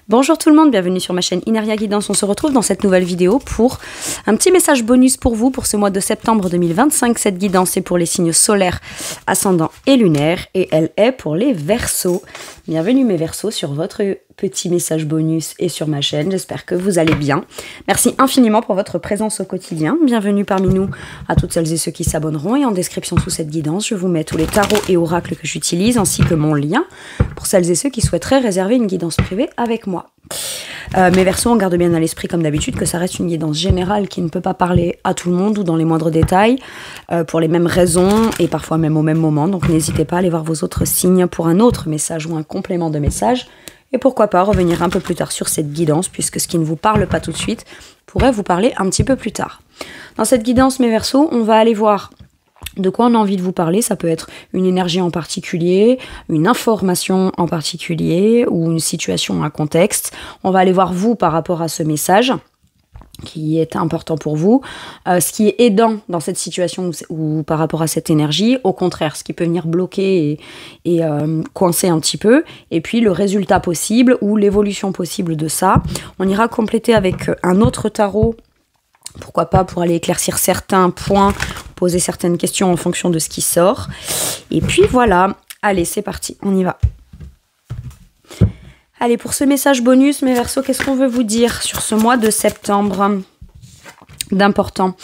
Bonjour tout le monde, bienvenue sur ma chaîne Ineria Guidance. On se retrouve dans cette nouvelle vidéo pour un petit message bonus pour vous pour ce mois de septembre 2025. Cette guidance est pour les signes solaires, ascendants et lunaires et elle est pour les Verseaux. Bienvenue mes Verseaux sur votre petit message bonus et sur ma chaîne. J'espère que vous allez bien. Merci infiniment pour votre présence au quotidien. Bienvenue parmi nous à toutes celles et ceux qui s'abonneront. Et en description sous cette guidance, je vous mets tous les tarots et oracles que j'utilise ainsi que mon lien pour celles et ceux qui souhaiteraient réserver une guidance privée avec moi. Mes Verseaux, on garde bien à l'esprit comme d'habitude que ça reste une guidance générale qui ne peut pas parler à tout le monde ou dans les moindres détails pour les mêmes raisons et parfois même au même moment. Donc n'hésitez pas à aller voir vos autres signes pour un autre message ou un complément de message. Et pourquoi pas revenir un peu plus tard sur cette guidance puisque ce qui ne vous parle pas tout de suite pourrait vous parler un petit peu plus tard. Dans cette guidance, mes Verseaux, on va aller voir de quoi on a envie de vous parler. Ça peut être une énergie en particulier, une information en particulier ou une situation, un contexte. On va aller voir vous par rapport à ce message qui est important pour vous, ce qui est aidant dans cette situation ou par rapport à cette énergie, au contraire, ce qui peut venir bloquer et coincer un petit peu, et puis le résultat possible ou l'évolution possible de ça. On ira compléter avec un autre tarot, pourquoi pas pour aller éclaircir certains points, poser certaines questions en fonction de ce qui sort. Et puis voilà, allez, c'est parti, on y va. Allez, pour ce message bonus, mes Verseaux, qu'est-ce qu'on veut vous dire sur ce mois de septembre d'important?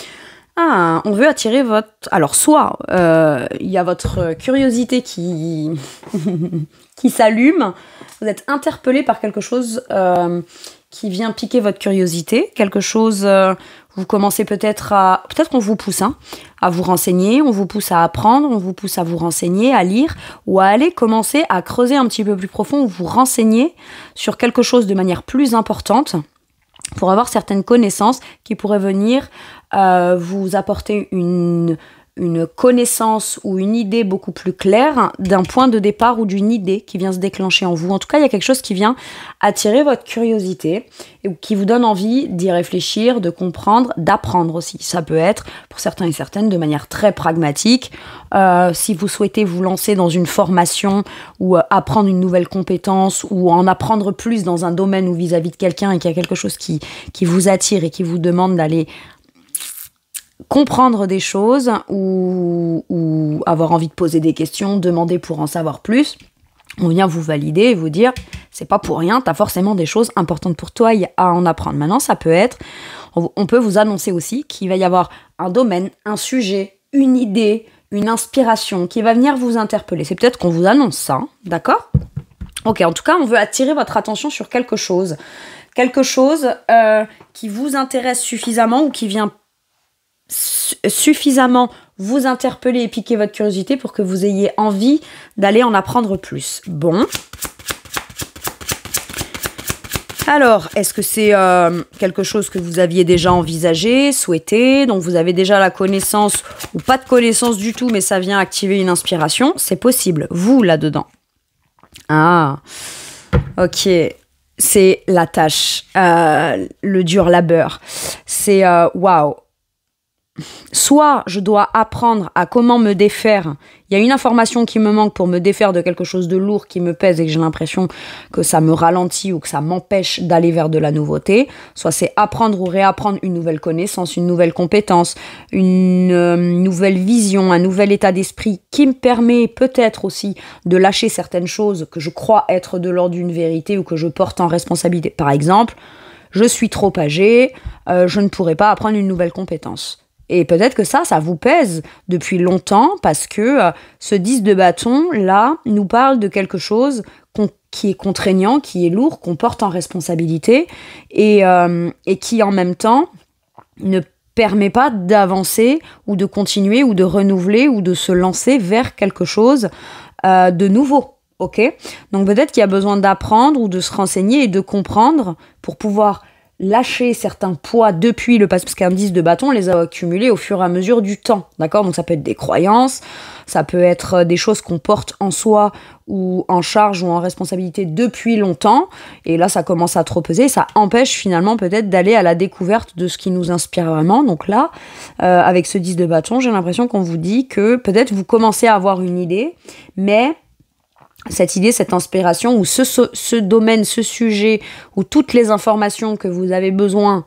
On veut attirer votre... Alors, soit il y a votre curiosité qui, qui s'allume, vous êtes interpellé par quelque chose qui vient piquer votre curiosité, quelque chose... vous commencez peut-être à... Peut-être qu'on vous pousse à vous renseigner, on vous pousse à apprendre, on vous pousse à vous renseigner, à lire, ou à aller commencer à creuser un petit peu plus profond, ou vous renseigner sur quelque chose de manière plus importante, pour avoir certaines connaissances qui pourraient venir vous apporter une connaissance ou une idée beaucoup plus claire d'un point de départ ou d'une idée qui vient se déclencher en vous. En tout cas, il y a quelque chose qui vient attirer votre curiosité et qui vous donne envie d'y réfléchir, de comprendre, d'apprendre aussi. Ça peut être, pour certains et certaines, de manière très pragmatique. Si vous souhaitez vous lancer dans une formation ou apprendre une nouvelle compétence ou en apprendre plus dans un domaine ou vis-à-vis de quelqu'un et qu'il y a quelque chose qui vous attire et qui vous demande d'aller comprendre des choses ou avoir envie de poser des questions, demander pour en savoir plus, on vient vous valider et vous dire c'est pas pour rien, t'as forcément des choses importantes pour toi à en apprendre. Maintenant, ça peut être, on peut vous annoncer aussi qu'il va y avoir un domaine, un sujet, une idée, une inspiration qui va venir vous interpeller. C'est peut-être qu'on vous annonce ça, d'accord ? Ok, en tout cas, on veut attirer votre attention sur quelque chose qui vous intéresse suffisamment ou qui vient suffisamment vous interpeller et piquer votre curiosité pour que vous ayez envie d'aller en apprendre plus. Bon. Alors, est-ce que c'est quelque chose que vous aviez déjà envisagé, souhaité, donc vous avez déjà la connaissance ou pas de connaissance du tout, mais ça vient activer une inspiration? C'est possible. Vous, là-dedans. Ah, ok. C'est la tâche, le dur labeur. C'est waouh. Soit je dois apprendre à comment me défaire. Il y a une information qui me manque pour me défaire de quelque chose de lourd qui me pèse et que j'ai l'impression que ça me ralentit ou que ça m'empêche d'aller vers de la nouveauté. Soit c'est apprendre ou réapprendre une nouvelle connaissance, une nouvelle compétence, une nouvelle vision, un nouvel état d'esprit qui me permet peut-être aussi de lâcher certaines choses que je crois être de l'ordre d'une vérité ou que je porte en responsabilité. Par exemple, je suis trop âgée, je ne pourrai pas apprendre une nouvelle compétence. Et peut-être que ça vous pèse depuis longtemps parce que ce 10 de bâton, là, nous parle de quelque chose qui est contraignant, qui est lourd, qu'on porte en responsabilité et qui, en même temps, ne permet pas d'avancer ou de continuer ou de renouveler ou de se lancer vers quelque chose de nouveau. Ok ? Donc peut-être qu'il y a besoin d'apprendre ou de se renseigner et de comprendre pour pouvoir lâcher certains poids depuis le passé, parce qu'un 10 de bâton, on les a accumulés au fur et à mesure du temps, d'accord ? Donc ça peut être des croyances, ça peut être des choses qu'on porte en soi ou en charge ou en responsabilité depuis longtemps, et là ça commence à trop peser, ça empêche finalement peut-être d'aller à la découverte de ce qui nous inspire vraiment. Donc là, avec ce 10 de bâton, j'ai l'impression qu'on vous dit que peut-être vous commencez à avoir une idée, mais cette idée, cette inspiration, ou ce domaine, ce sujet, ou toutes les informations que vous avez besoin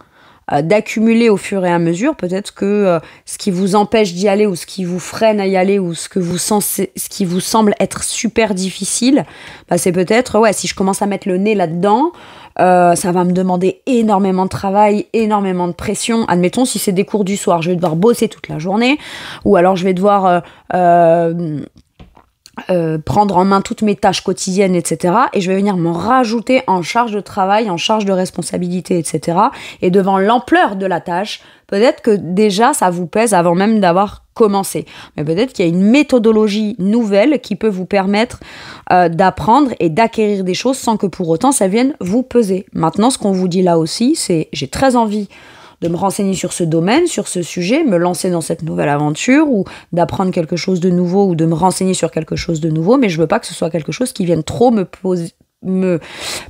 d'accumuler au fur et à mesure, peut-être que ce qui vous empêche d'y aller, ou ce qui vous freine à y aller, ou ce qui vous semble être super difficile, bah c'est peut-être, ouais, si je commence à mettre le nez là-dedans, ça va me demander énormément de travail, énormément de pression. Admettons, si c'est des cours du soir, je vais devoir bosser toute la journée, ou alors je vais devoir prendre en main toutes mes tâches quotidiennes, etc. Et je vais venir me rajouter en charge de travail, en charge de responsabilité, etc. Et devant l'ampleur de la tâche, peut-être que déjà ça vous pèse avant même d'avoir commencé. Mais peut-être qu'il y a une méthodologie nouvelle qui peut vous permettre d'apprendre et d'acquérir des choses sans que pour autant ça vienne vous peser. Maintenant, ce qu'on vous dit là aussi, c'est j'ai très envie de me renseigner sur ce domaine, sur ce sujet, me lancer dans cette nouvelle aventure ou d'apprendre quelque chose de nouveau ou de me renseigner sur quelque chose de nouveau, mais je veux pas que ce soit quelque chose qui vienne trop me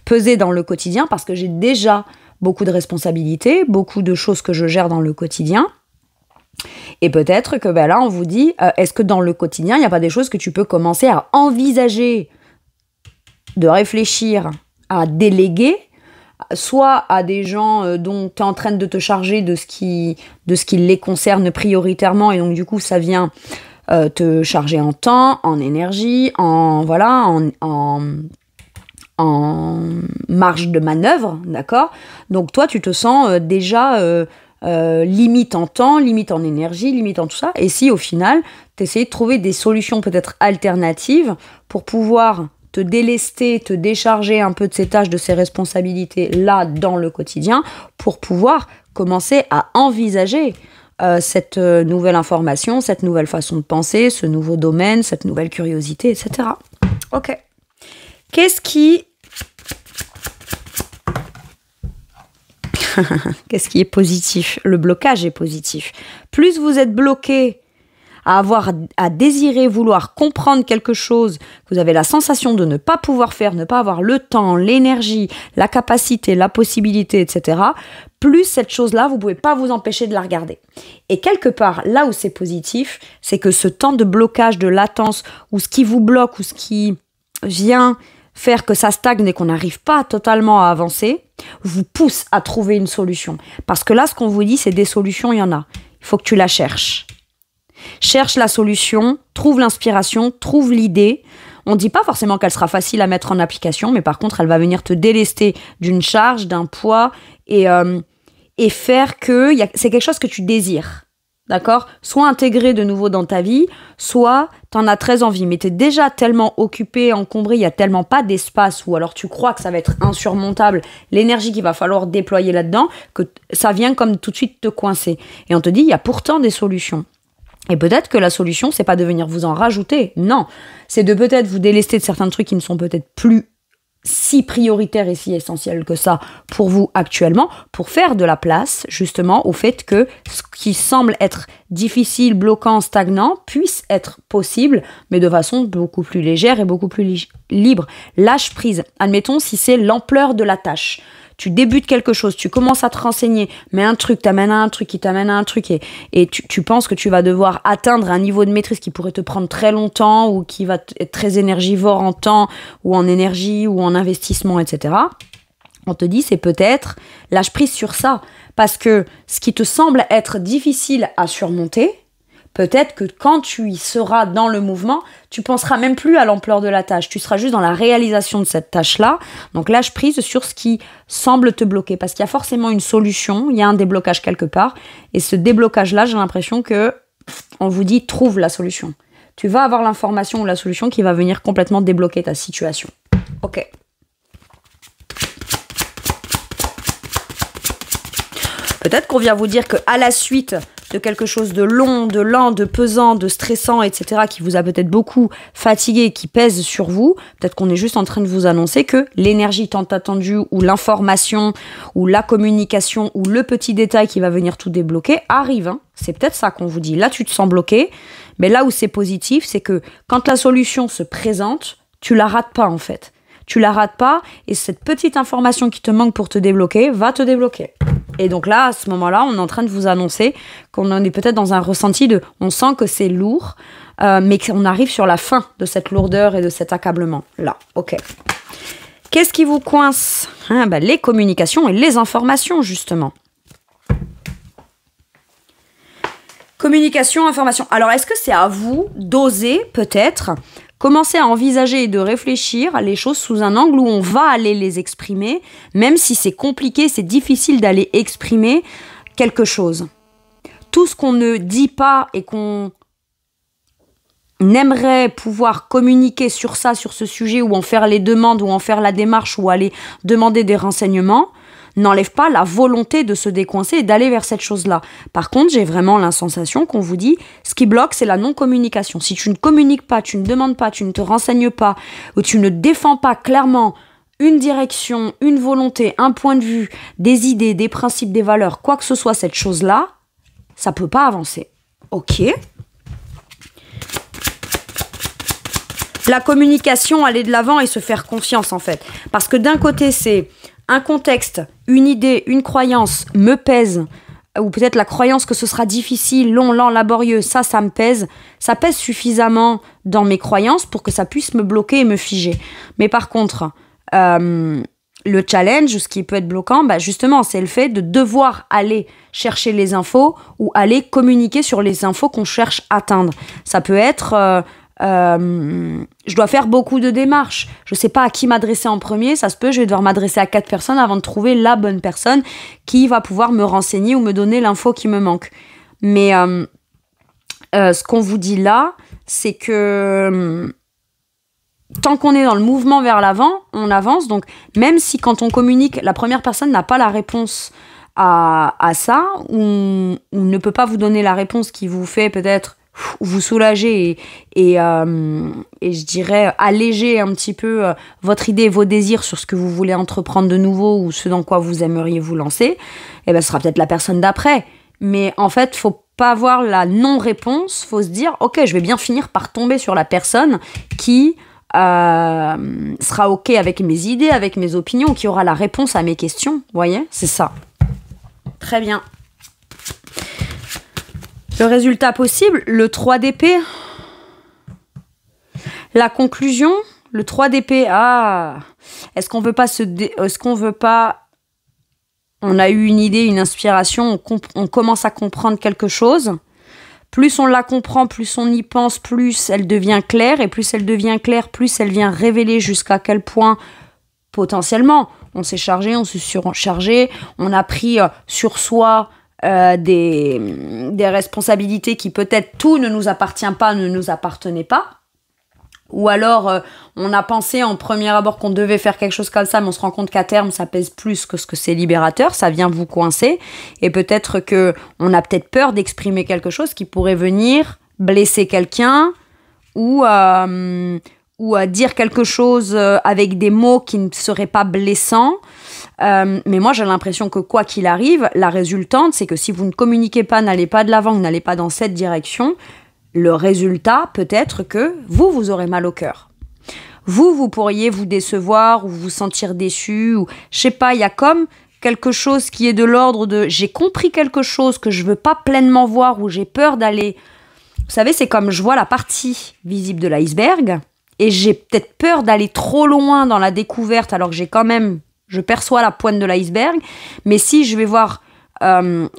peser dans le quotidien parce que j'ai déjà beaucoup de responsabilités, beaucoup de choses que je gère dans le quotidien. Et peut-être que ben là, on vous dit, est-ce que dans le quotidien, il n'y a pas des choses que tu peux commencer à envisager, de réfléchir, à déléguer, soit à des gens dont tu es en train de te charger de ce qui les concerne prioritairement, et donc du coup ça vient te charger en temps, en énergie, en marge de manœuvre, d'accord? Donc toi tu te sens déjà limite en temps, limite en énergie, limite en tout ça, et si au final tu essayes de trouver des solutions peut-être alternatives pour pouvoir te délester, te décharger un peu de ces tâches, de ces responsabilités là dans le quotidien pour pouvoir commencer à envisager cette nouvelle information, cette nouvelle façon de penser, ce nouveau domaine, cette nouvelle curiosité, etc. Ok. Qu'est-ce qui est positif? Le blocage est positif. Plus vous êtes bloqué à désirer, vouloir comprendre quelque chose, que vous avez la sensation de ne pas pouvoir faire, ne pas avoir le temps, l'énergie, la capacité, la possibilité, etc., plus cette chose-là, vous ne pouvez pas vous empêcher de la regarder. Et quelque part, là où c'est positif, c'est que ce temps de blocage, de latence, ou ce qui vous bloque, ou ce qui vient faire que ça stagne et qu'on n'arrive pas totalement à avancer, vous pousse à trouver une solution. Parce que là, ce qu'on vous dit, c'est des solutions, il y en a. Il faut que tu la cherches. Cherche la solution, trouve l'inspiration, trouve l'idée. On ne dit pas forcément qu'elle sera facile à mettre en application, mais par contre, elle va venir te délester d'une charge, d'un poids et faire que c'est quelque chose que tu désires. D'accord? Soit intégré de nouveau dans ta vie, soit tu en as très envie, mais tu es déjà tellement occupé, encombré, il n'y a tellement pas d'espace, ou alors tu crois que ça va être insurmontable, l'énergie qu'il va falloir déployer là-dedans, que ça vient comme tout de suite te coincer. Et on te dit, il y a pourtant des solutions. Et peut-être que la solution, c'est pas de venir vous en rajouter, non. C'est de peut-être vous délester de certains trucs qui ne sont peut-être plus si prioritaires et si essentiels que ça pour vous actuellement, pour faire de la place, justement, au fait que ce qui semble être difficile, bloquant, stagnant, puisse être possible, mais de façon beaucoup plus légère et beaucoup plus libre. Lâche prise. Admettons, si c'est l'ampleur de la tâche. Tu débutes quelque chose, tu commences à te renseigner, mais un truc t'amène à un truc qui t'amène à un truc et tu penses que tu vas devoir atteindre un niveau de maîtrise qui pourrait te prendre très longtemps ou qui va être très énergivore en temps ou en énergie ou en investissement, etc. On te dit, c'est peut-être lâche prise sur ça parce que ce qui te semble être difficile à surmonter, peut-être que quand tu y seras dans le mouvement, tu penseras même plus à l'ampleur de la tâche. Tu seras juste dans la réalisation de cette tâche-là. Donc lâche prise sur ce qui semble te bloquer. Parce qu'il y a forcément une solution, il y a un déblocage quelque part. Et ce déblocage-là, j'ai l'impression que on vous dit, trouve la solution. Tu vas avoir l'information ou la solution qui va venir complètement débloquer ta situation. Ok. Peut-être qu'on vient vous dire qu'à la suite de quelque chose de long, de lent, de pesant, de stressant, etc., qui vous a peut-être beaucoup fatigué, qui pèse sur vous, peut-être qu'on est juste en train de vous annoncer que l'énergie tant attendue, ou l'information, ou la communication, ou le petit détail qui va venir tout débloquer, arrive. Hein. C'est peut-être ça qu'on vous dit. Là, tu te sens bloqué, mais là où c'est positif, c'est que quand la solution se présente, tu la rates pas en fait. Tu la rates pas, et cette petite information qui te manque pour te débloquer va te débloquer. Et donc là, à ce moment-là, on est en train de vous annoncer qu'on en est peut-être dans un ressenti de... On sent que c'est lourd, mais qu'on arrive sur la fin de cette lourdeur et de cet accablement. Là, ok. Qu'est-ce qui vous coince? Les communications et les informations, justement. Communication, information. Alors, est-ce que c'est à vous d'oser, peut-être, commencer à envisager et de réfléchir à les choses sous un angle où on va aller les exprimer, même si c'est compliqué, c'est difficile d'aller exprimer quelque chose. Tout ce qu'on ne dit pas et qu'on aimerait pouvoir communiquer sur ça, sur ce sujet, ou en faire les demandes, ou en faire la démarche, ou aller demander des renseignements, n'enlève pas la volonté de se décoincer et d'aller vers cette chose-là. Par contre, j'ai vraiment la sensation qu'on vous dit, ce qui bloque, c'est la non-communication. Si tu ne communiques pas, tu ne demandes pas, tu ne te renseignes pas, ou tu ne défends pas clairement une direction, une volonté, un point de vue, des idées, des principes, des valeurs, quoi que ce soit cette chose-là, ça peut pas avancer. Ok. La communication, aller de l'avant et se faire confiance, en fait. Parce que d'un côté, c'est un contexte, une idée, une croyance me pèse, ou peut-être la croyance que ce sera difficile, long, lent, laborieux, ça me pèse. Ça pèse suffisamment dans mes croyances pour que ça puisse me bloquer et me figer. Mais par contre, le challenge, ce qui peut être bloquant, justement, c'est le fait de devoir aller chercher les infos ou aller communiquer sur les infos qu'on cherche à atteindre. Ça peut être... je dois faire beaucoup de démarches. Je sais pas à qui m'adresser en premier. Ça se peut, je vais devoir m'adresser à 4 personnes avant de trouver la bonne personne qui va pouvoir me renseigner ou me donner l'info qui me manque. Mais ce qu'on vous dit là, c'est que tant qu'on est dans le mouvement vers l'avant, on avance. Donc, même si quand on communique, la première personne n'a pas la réponse à ça, ou ne peut pas vous donner la réponse qui vous fait peut-être vous soulager et je dirais alléger un petit peu votre idée et vos désirs sur ce que vous voulez entreprendre de nouveau ou ce dans quoi vous aimeriez vous lancer, ce sera peut-être la personne d'après. Mais en fait, faut pas avoir la non-réponse, faut se dire ok, je vais bien finir par tomber sur la personne qui sera ok avec mes idées, avec mes opinions, qui aura la réponse à mes questions. Vous voyez, c'est ça. Très bien. Le résultat possible, le 3 d'épée. La conclusion, le 3 d'épée. Est-ce qu'on veut pas est-ce qu'on veut pas... On a eu une idée, une inspiration, on commence à comprendre quelque chose. Plus on la comprend, plus on y pense, plus elle devient claire. Et plus elle devient claire, plus elle vient révéler jusqu'à quel point, potentiellement, on s'est chargé, on s'est surchargé, on a pris sur soi... des responsabilités qui peut-être tout ne nous appartient pas, ne nous appartenait pas. Ou alors on a pensé en premier abord qu'on devait faire quelque chose comme ça, mais on se rend compte qu'à terme ça pèse plus que ce que c'est libérateur, ça vient vous coincer et peut-être que on a peut-être peur d'exprimer quelque chose qui pourrait venir blesser quelqu'un ou dire quelque chose avec des mots qui ne seraient pas blessants. Mais moi, j'ai l'impression que quoi qu'il arrive, la résultante, c'est que si vous ne communiquez pas, n'allez pas de l'avant, vous n'allez pas dans cette direction, le résultat peut être que vous aurez mal au cœur. Vous pourriez vous décevoir ou vous sentir déçu. Ou, je sais pas, il y a comme quelque chose qui est de l'ordre de « j'ai compris quelque chose que je veux pas pleinement voir ou j'ai peur d'aller... » Vous savez, c'est comme je vois la partie visible de l'iceberg et j'ai peut-être peur d'aller trop loin dans la découverte alors que je perçois la pointe de l'iceberg, mais si je vais voir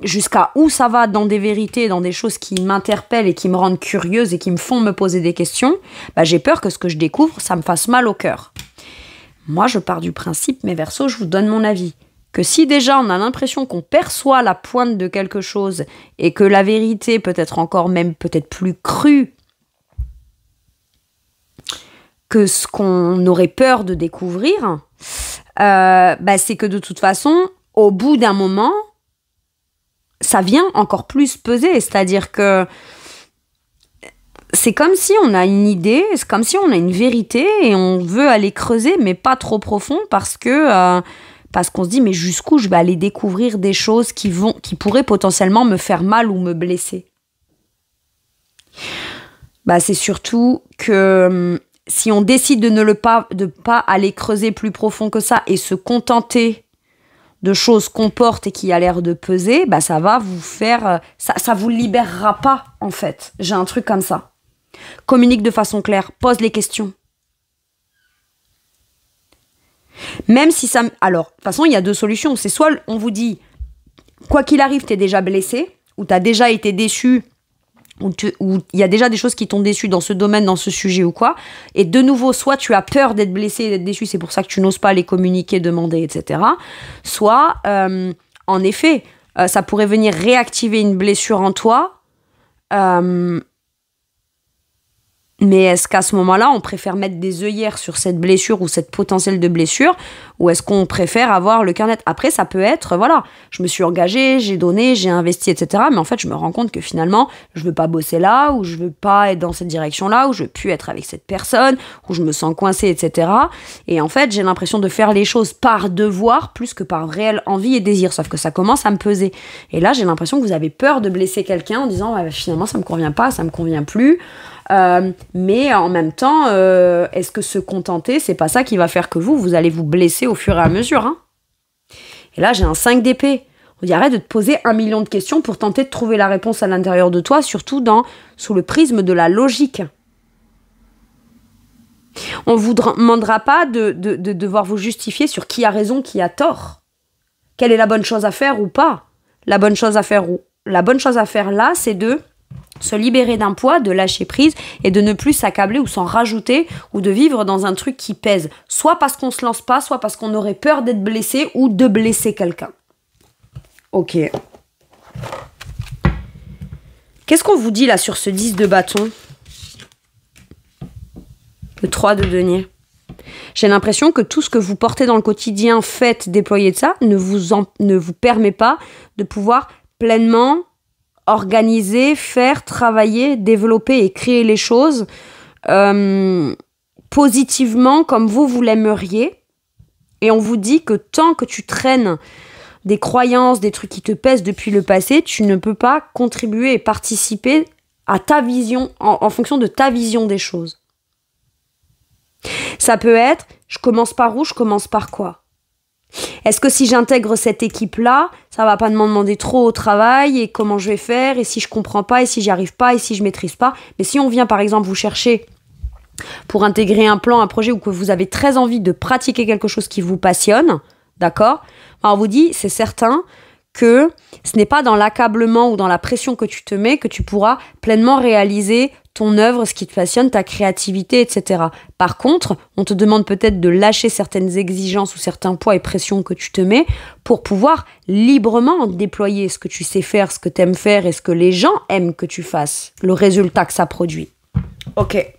jusqu'à où ça va dans des vérités, dans des choses qui m'interpellent et qui me rendent curieuse et qui me font me poser des questions, j'ai peur que ce que je découvre, ça me fasse mal au cœur. Moi, je pars du principe, mes Verseaux, je vous donne mon avis, que si déjà on a l'impression qu'on perçoit la pointe de quelque chose et que la vérité peut être encore même peut-être plus crue que ce qu'on aurait peur de découvrir, c'est que de toute façon, au bout d'un moment, ça vient encore plus peser. C'est-à-dire que c'est comme si on a une idée, c'est comme si on a une vérité et on veut aller creuser, mais pas trop profond parce qu'on se dit, mais jusqu'où je vais aller découvrir des choses qui pourraient potentiellement me faire mal ou me blesser. C'est surtout que... si on décide de pas aller creuser plus profond que ça et se contenter de choses qu'on porte et qui a l'air de peser, bah ça va vous faire... Ça vous libérera pas, en fait. J'ai un truc comme ça. Communique de façon claire. Pose les questions. Même si ça... Alors, de toute façon, il y a deux solutions. C'est soit on vous dit, quoi qu'il arrive, t'es déjà blessé, ou t'as déjà été déçu, ou il y a déjà des choses qui t'ont déçu dans ce domaine, dans ce sujet ou quoi. Et de nouveau, soit tu as peur d'être blessé et d'être déçu, c'est pour ça que tu n'oses pas les communiquer, demander, etc. Soit, en effet, ça pourrait venir réactiver une blessure en toi. Mais est-ce qu'à ce moment-là, on préfère mettre des œillères sur cette blessure ou cette potentiel de blessure, ou est-ce qu'on préfère avoir le cœur net? Après, ça peut être, voilà, je me suis engagée, j'ai donné, j'ai investi, etc. Mais en fait, je me rends compte que finalement, je veux pas bosser là, ou je veux pas être dans cette direction-là, ou je veux plus être avec cette personne, ou je me sens coincée, etc. Et en fait, j'ai l'impression de faire les choses par devoir, plus que par réelle envie et désir. Sauf que ça commence à me peser. Et là, j'ai l'impression que vous avez peur de blesser quelqu'un en disant, ouais, finalement, ça me convient pas, ça me convient plus. Mais en même temps, est-ce que se contenter, c'est pas ça qui va faire que vous allez vous blesser au fur et à mesure, hein? Et là, j'ai un 5 d'épée. On dit arrête de te poser 1 million de questions pour tenter de trouver la réponse à l'intérieur de toi, surtout sous le prisme de la logique. On vous demandera pas de devoir vous justifier sur qui a raison, qui a tort. Quelle est la bonne chose à faire ou pas. La bonne chose à faire là, c'est de se libérer d'un poids, de lâcher prise et de ne plus s'accabler ou s'en rajouter ou de vivre dans un truc qui pèse. Soit parce qu'on se lance pas, soit parce qu'on aurait peur d'être blessé ou de blesser quelqu'un. Ok. Qu'est-ce qu'on vous dit là sur ce 10 de bâton? Le 3 de denier. J'ai l'impression que tout ce que vous portez dans le quotidien, faites, déployez de ça, ne vous permet pas de pouvoir pleinement organiser, faire, travailler, développer et créer les choses positivement comme vous l'aimeriez. Et on vous dit que tant que tu traînes des croyances, des trucs qui te pèsent depuis le passé, tu ne peux pas contribuer et participer à ta vision, en fonction de ta vision des choses. Ça peut être, je commence par où, je commence par quoi? Est-ce que si j'intègre cette équipe-là, ça va pas me demander trop au travail et comment je vais faire et si je comprends pas et si j'y arrive pas et si je maîtrise pas? Mais si on vient par exemple vous chercher pour intégrer un plan, un projet ou que vous avez très envie de pratiquer quelque chose qui vous passionne, d'accord? Alors on vous dit, c'est certain que ce n'est pas dans l'accablement ou dans la pression que tu te mets que tu pourras pleinement réaliser ton œuvre, ce qui te passionne, ta créativité, etc. Par contre, on te demande peut-être de lâcher certaines exigences ou certains poids et pressions que tu te mets pour pouvoir librement déployer ce que tu sais faire, ce que tu aimes faire et ce que les gens aiment que tu fasses, le résultat que ça produit. Ok.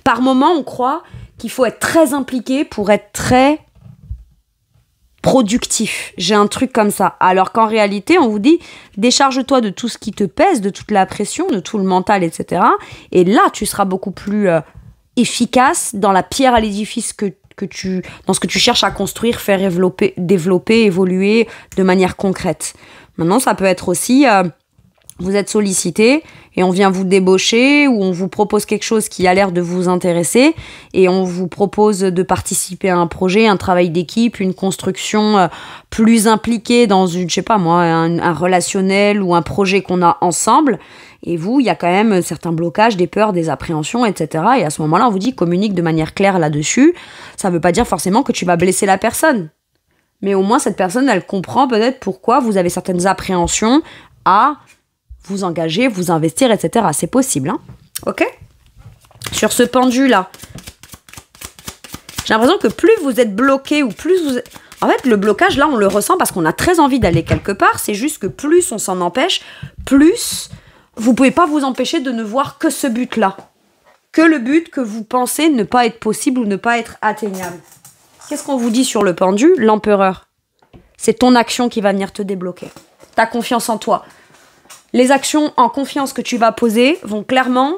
Par moment, on croit qu'il faut être très impliqué pour être très productif. J'ai un truc comme ça. Alors qu'en réalité, on vous dit, décharge-toi de tout ce qui te pèse, de toute la pression, de tout le mental, etc. Et là, tu seras beaucoup plus efficace dans la pierre à l'édifice dans ce que tu cherches à construire, faire développer, évoluer de manière concrète. Maintenant, ça peut être aussi, vous êtes sollicité et on vient vous débaucher ou on vous propose quelque chose qui a l'air de vous intéresser et on vous propose de participer à un projet, un travail d'équipe, une construction plus impliquée dans une, je sais pas moi, un relationnel ou un projet qu'on a ensemble. Et vous, il y a quand même certains blocages, des peurs, des appréhensions, etc. Et à ce moment-là, on vous dit communique de manière claire là-dessus. Ça veut pas dire forcément que tu vas blesser la personne. Mais au moins, cette personne, elle comprend peut-être pourquoi vous avez certaines appréhensions à vous engager, vous investir, etc. C'est possible, hein? Ok? Sur ce pendu-là, j'ai l'impression que plus vous êtes bloqué ou plus vous... En fait, le blocage, là, on le ressent parce qu'on a très envie d'aller quelque part. C'est juste que plus on s'en empêche, plus vous pouvez pas vous empêcher de ne voir que ce but-là. Que le but que vous pensez ne pas être possible ou ne pas être atteignable. Qu'est-ce qu'on vous dit sur le pendu? L'empereur. C'est ton action qui va venir te débloquer. Ta confiance en toi. Les actions en confiance que tu vas poser vont clairement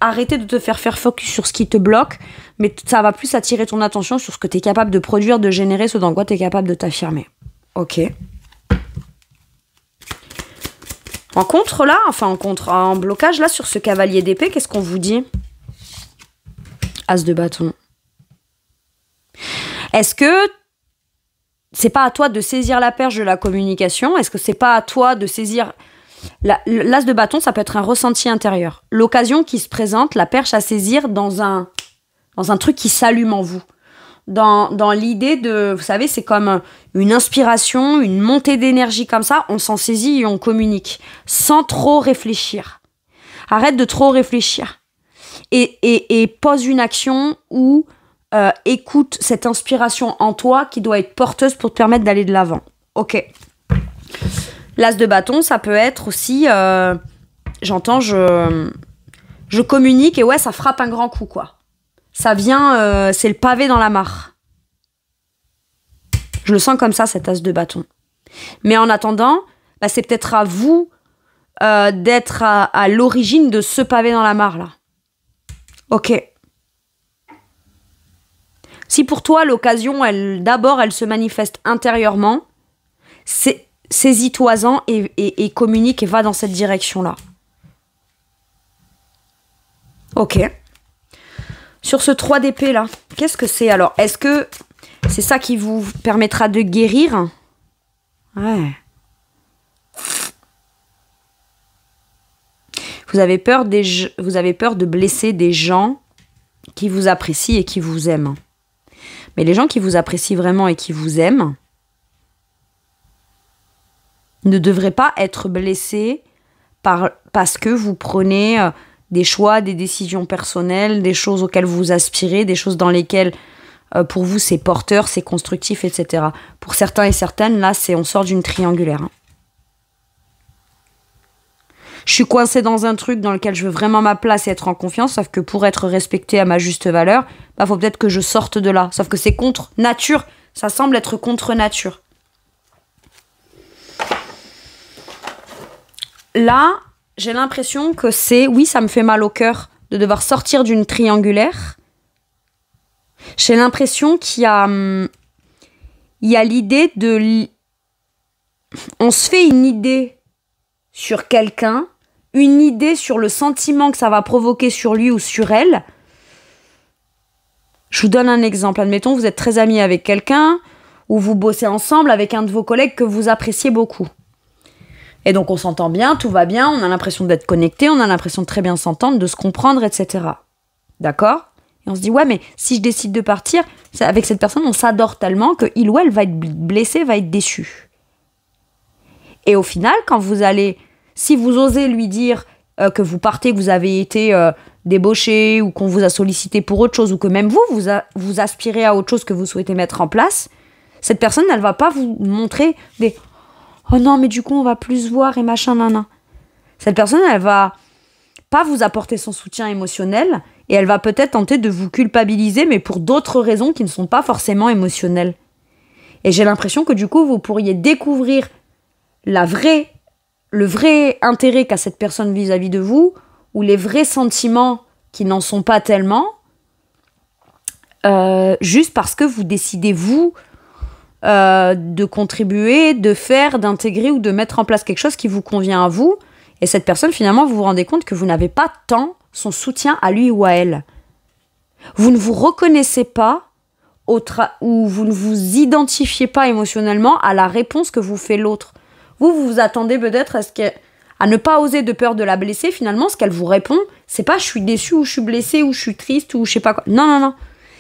arrêter de te faire focus sur ce qui te bloque, mais ça va plus attirer ton attention sur ce que tu es capable de produire, de générer, ce dans quoi tu es capable de t'affirmer. Ok. En blocage là sur ce cavalier d'épée, qu'est-ce qu'on vous dit? As de bâton. Est-ce que c'est pas à toi de saisir la perche de la communication? Est-ce que c'est pas à toi de saisir... L'as de bâton, ça peut être un ressenti intérieur. L'occasion qui se présente, la perche à saisir dans un truc qui s'allume en vous. Dans l'idée de... Vous savez, c'est comme une inspiration, une montée d'énergie comme ça. On s'en saisit et on communique. Sans trop réfléchir. Arrête de trop réfléchir. Et pose une action où... écoute cette inspiration en toi qui doit être porteuse pour te permettre d'aller de l'avant. Ok. L'as de bâton, ça peut être aussi... je communique et ouais, ça frappe un grand coup, quoi. Ça vient... c'est le pavé dans la mare. Je le sens comme ça, cet as de bâton. Mais en attendant, bah, c'est peut-être à vous d'être à l'origine de ce pavé dans la mare, là. Ok. Si pour toi, l'occasion, d'abord, elle se manifeste intérieurement, saisis-toi-en et communique et va dans cette direction-là. Ok. Sur ce 3 d'épée, là, qu'est-ce que c'est alors? Est-ce que c'est ça qui vous permettra de guérir? Ouais. Vous avez peur de blesser des gens qui vous apprécient et qui vous aiment. Mais les gens qui vous apprécient vraiment et qui vous aiment ne devraient pas être blessés parce que vous prenez des choix, des décisions personnelles, des choses auxquelles vous aspirez, des choses dans lesquelles pour vous c'est porteur, c'est constructif, etc. Pour certains et certaines, là, on sort d'une triangulaire. Hein. Je suis coincée dans un truc dans lequel je veux vraiment ma place et être en confiance, sauf que pour être respectée à ma juste valeur, bah, faut peut-être que je sorte de là. Sauf que c'est contre nature. Ça semble être contre nature. Là, j'ai l'impression que oui, ça me fait mal au cœur de devoir sortir d'une triangulaire. J'ai l'impression qu'il y a l'idée de... On se fait une idée sur quelqu'un, une idée sur le sentiment que ça va provoquer sur lui ou sur elle. Je vous donne un exemple. Admettons, vous êtes très amis avec quelqu'un ou vous bossez ensemble avec un de vos collègues que vous appréciez beaucoup. Et donc, on s'entend bien, tout va bien, on a l'impression d'être connectés, on a l'impression de très bien s'entendre, de se comprendre, etc. D'accord ? Et on se dit, ouais, mais si je décide de partir, avec cette personne, on s'adore tellement que il ou elle va être blessé, va être déçu. Et au final, si vous osez lui dire que vous partez, que vous avez été débauché ou qu'on vous a sollicité pour autre chose ou que même vous aspirez à autre chose que vous souhaitez mettre en place, cette personne, elle va pas vous montrer des « Oh non, mais du coup, on va plus se voir et machin, nan. » Cette personne, elle va pas vous apporter son soutien émotionnel et elle va peut-être tenter de vous culpabiliser, mais pour d'autres raisons qui ne sont pas forcément émotionnelles. Et j'ai l'impression que du coup, vous pourriez découvrir le vrai intérêt qu'a cette personne vis-à-vis de vous, ou les vrais sentiments qui n'en sont pas tellement, juste parce que vous décidez, vous, de contribuer, de faire, d'intégrer ou de mettre en place quelque chose qui vous convient à vous. Et cette personne, finalement, vous vous rendez compte que vous n'avez pas tant son soutien à lui ou à elle. Vous ne vous reconnaissez pas ou vous ne vous identifiez pas émotionnellement à la réponse que vous fait l'autre. Vous vous attendez peut-être à ne pas oser de peur de la blesser. Finalement, ce qu'elle vous répond, c'est pas « je suis déçue » ou « je suis blessée » ou « je suis triste » ou je sais pas quoi. Non.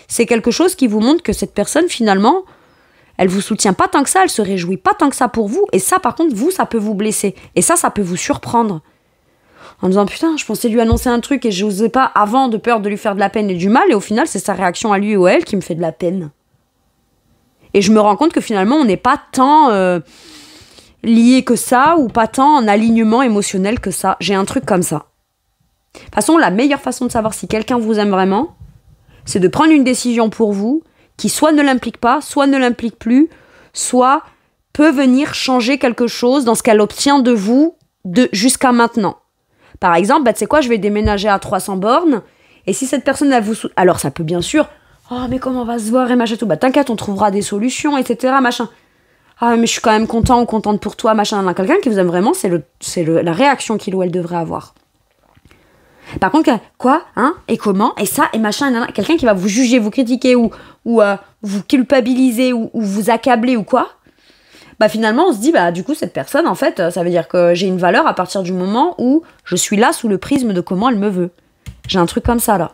C'est quelque chose qui vous montre que cette personne, finalement, elle vous soutient pas tant que ça, elle se réjouit pas tant que ça pour vous. Et ça, par contre, vous, ça peut vous blesser. Et ça peut vous surprendre. En disant, putain, je pensais lui annoncer un truc et je n'osais pas avant de peur de lui faire de la peine et du mal. Et au final, c'est sa réaction à lui ou à elle qui me fait de la peine. Et je me rends compte que finalement, on n'est pas tant lié que ça ou pas tant en alignement émotionnel que ça. J'ai un truc comme ça. De toute façon, la meilleure façon de savoir si quelqu'un vous aime vraiment, c'est de prendre une décision pour vous qui soit ne l'implique pas, soit ne l'implique plus, soit peut venir changer quelque chose dans ce qu'elle obtient de vous jusqu'à maintenant. Par exemple, tu sais quoi, je vais déménager à 300 bornes, et si cette personne, elle vous... Alors, ça peut bien sûr, oh, mais comment on va se voir, et machin, tout. Bah, t'inquiète, on trouvera des solutions, etc., machin. Ah, mais je suis quand même content ou contente pour toi, machin. Quelqu'un qui vous aime vraiment, c'est la réaction qu'il ou elle devrait avoir. Par contre, quoi, hein, et comment, et ça, et machin, et quelqu'un qui va vous juger, vous critiquer, ou ou vous culpabilisez ou vous accablez ou quoi, bah finalement on se dit bah du coup cette personne en fait ça veut dire que j'ai une valeur à partir du moment où je suis là sous le prisme de comment elle me veut. J'ai un truc comme ça là.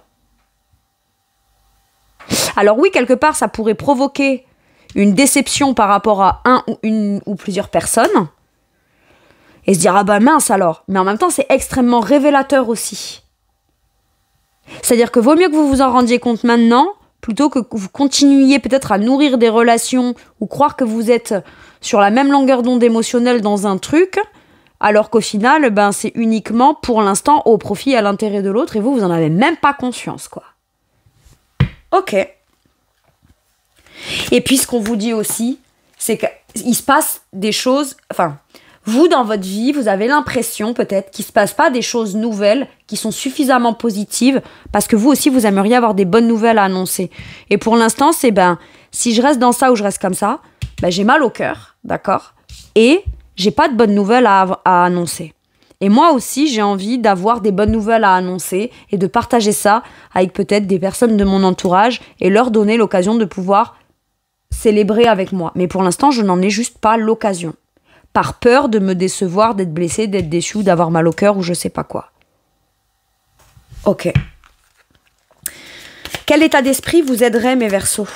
Alors oui, quelque part ça pourrait provoquer une déception par rapport à un ou une ou plusieurs personnes et se dire ah bah mince alors, mais en même temps c'est extrêmement révélateur aussi. C'est-à-dire que vaut mieux que vous vous en rendiez compte maintenant plutôt que vous continuiez peut-être à nourrir des relations ou croire que vous êtes sur la même longueur d'onde émotionnelle dans un truc, alors qu'au final, ben, c'est uniquement pour l'instant au profit et à l'intérêt de l'autre et vous en avez même pas conscience, quoi. Ok. Et puis ce qu'on vous dit aussi, c'est qu'il se passe des choses, enfin, vous dans votre vie, vous avez l'impression peut-être qu'il se passe pas des choses nouvelles qui sont suffisamment positives parce que vous aussi vous aimeriez avoir des bonnes nouvelles à annoncer. Et pour l'instant, c'est ben, si je reste dans ça ou je reste comme ça, ben, j'ai mal au cœur, d'accord ? Et j'ai pas de bonnes nouvelles à annoncer. Et moi aussi, j'ai envie d'avoir des bonnes nouvelles à annoncer et de partager ça avec peut-être des personnes de mon entourage et leur donner l'occasion de pouvoir célébrer avec moi. Mais pour l'instant, je n'en ai juste pas l'occasion. Par peur de me décevoir, d'être blessée, d'être déçue, d'avoir mal au cœur ou je sais pas quoi. Ok. Quel état d'esprit vous aiderait, mes Verseaux ?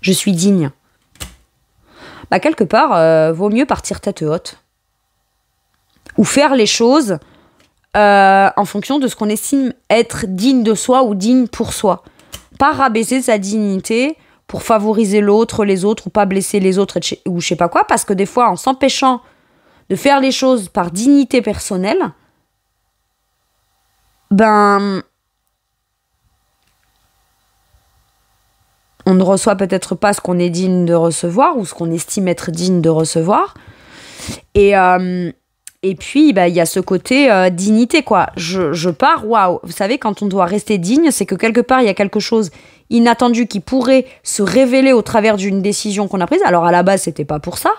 Je suis digne. Bah, quelque part, vaut mieux partir tête haute. Ou faire les choses en fonction de ce qu'on estime être digne de soi ou digne pour soi. Pas rabaisser sa dignité pour favoriser l'autre, les autres, ou pas blesser les autres, ou je sais pas quoi, parce que des fois, en s'empêchant de faire les choses par dignité personnelle, ben, on ne reçoit peut-être pas ce qu'on est digne de recevoir, ou ce qu'on estime être digne de recevoir. Et puis, bah, il y a ce côté dignité, quoi. Je pars, waouh. Vous savez, quand on doit rester digne, c'est que quelque part, il y a quelque chose inattendu qui pourrait se révéler au travers d'une décision qu'on a prise. Alors, à la base, c'était pas pour ça.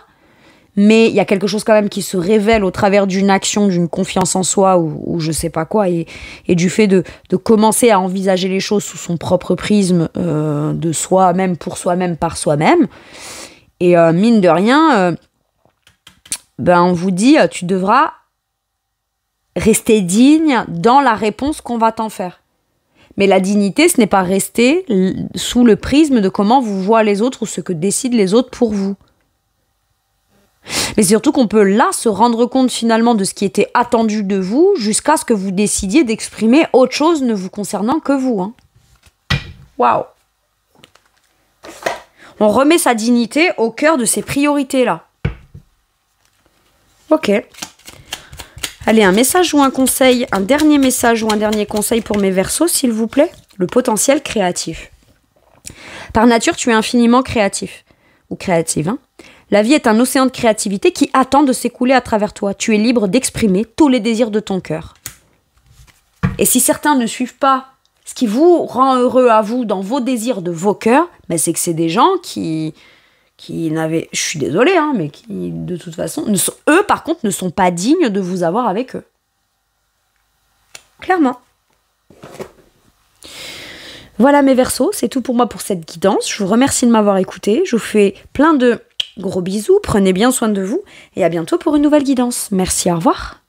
Mais il y a quelque chose quand même qui se révèle au travers d'une action, d'une confiance en soi ou je sais pas quoi. Et du fait de commencer à envisager les choses sous son propre prisme de soi-même, pour soi-même, par soi-même. Et mine de rien... ben on vous dit, tu devras rester digne dans la réponse qu'on va t'en faire. Mais la dignité, ce n'est pas rester sous le prisme de comment vous voient les autres ou ce que décident les autres pour vous. Mais surtout qu'on peut là se rendre compte finalement de ce qui était attendu de vous jusqu'à ce que vous décidiez d'exprimer autre chose ne vous concernant que vous. Hein. Waouh! On remet sa dignité au cœur de ces priorités-là. Ok. Allez, un message ou un conseil, un dernier message ou un dernier conseil pour mes Verseaux, s'il vous plaît. Le potentiel créatif. Par nature, tu es infiniment créatif. Ou créative, hein. La vie est un océan de créativité qui attend de s'écouler à travers toi. Tu es libre d'exprimer tous les désirs de ton cœur. Et si certains ne suivent pas ce qui vous rend heureux à vous dans vos désirs de vos cœurs, ben c'est que c'est des gens qui n'avaient... Je suis désolée, hein, mais qui, de toute façon... eux, par contre, ne sont pas dignes de vous avoir avec eux. Clairement. Voilà mes Verseaux, c'est tout pour moi pour cette guidance. Je vous remercie de m'avoir écouté. Je vous fais plein de gros bisous. Prenez bien soin de vous. Et à bientôt pour une nouvelle guidance. Merci, au revoir.